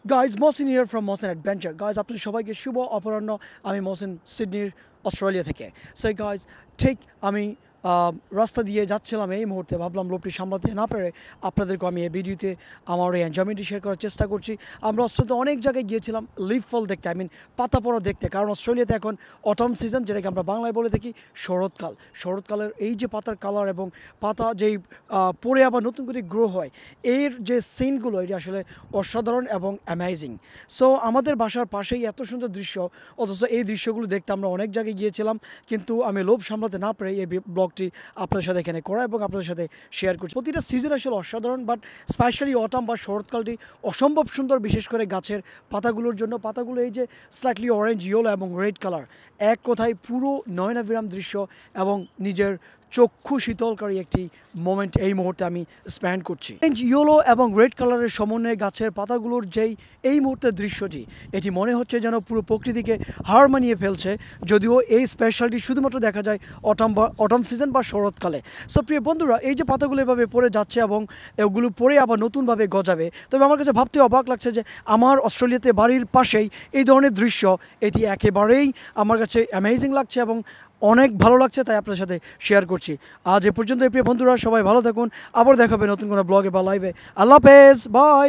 Guys, Mohsin here from Mohsin Adventure. Guys, আপনাদের সবাইকে শুভ অপরাহ্ন। আমি মহসিন সিডনির অস্ট্রেলিয়া থেকে। সো গাইজ ঠিক আমি রাস্তা দিয়ে যাচ্ছিলাম এই মুহূর্তে, ভাবলাম লোকটি সামলাতে না পেরে আপনাদেরকে আমি এই ভিডিওতে আমার এই এনজয়মেন্টটি শেয়ার করার চেষ্টা করছি। আমরা অস্ট্রেলিয়াতে অনেক জায়গায় গিয়েছিলাম লিফ ফল দেখতে, পাতা পড়া দেখতে, কারণ অস্ট্রেলিয়াতে এখন অটম সিজন, যেটাকে আমরা বাংলায় বলে থাকি শরৎকাল। শরৎকালের এই যে পাতার কালার এবং পাতা যেই পরে আবার নতুন করে গ্রো হয়, এর যে সিনগুলো এটি আসলে অসাধারণ এবং অ্যামেজিং। সো আমাদের বাসার পাশেই এত সুন্দর দৃশ্য, অথচ এই দৃশ্যগুলো দেখতে আমরা অনেক জায়গায় গিয়েছিলাম, কিন্তু আমি লোভ সামলাতে না পেরে এই ব্লগটি আপনাদের সাথে এখানে করা এবং আপনাদের সাথে শেয়ার করছি। প্রতিটা সিজন আসলে অসাধারণ, বাট স্পেশালি অটাম বা শরৎকালটি অসম্ভব সুন্দর, বিশেষ করে গাছের পাতাগুলোর জন্য। পাতাগুলো এই যে স্লাইটলি অরেঞ্জ, ইয়েলো এবং রেড কালার, এক কথায় পুরো নয়নাভিরাম দৃশ্য এবং নিজের চক্ষু শীতলকারী একটি মোমেন্ট এই মুহূর্তে আমি স্পেন্ড করছি। অরেঞ্জ, ইয়েলো এবং রেড কালারের সমন্বয়ে গাছের পাতাগুলোর যেই এই মুহূর্তের দৃশ্যটি, এটি মনে হচ্ছে যেন পুরো প্রকৃতিকে হার মানিয়ে ফেলছে। যদিও এই স্পেশালটি শুধুমাত্র দেখা যায় অটম সিজন বা শরৎকালে। সো প্রিয় বন্ধুরা, এই যে পাতাগুলো এভাবে পড়ে যাচ্ছে এবং এগুলো পরে আবার নতুনভাবে গজাবে, তবে আমার কাছে ভাবতে অবাক লাগছে যে আমার অস্ট্রেলিয়াতে বাড়ির পাশেই এই ধরনের দৃশ্য, এটি একেবারেই আমার কাছে অ্যামেজিং লাগছে এবং অনেক ভালো লাগছে, তাই আপনার সাথে শেয়ার করছি। আজ এ পর্যন্ত প্রিয় বন্ধুরা, সবাই ভালো থাকুন। আবার দেখাবে নতুন কোনো ব্লগে বা লাইভে। আল্লাহ হাফেজ, বাই।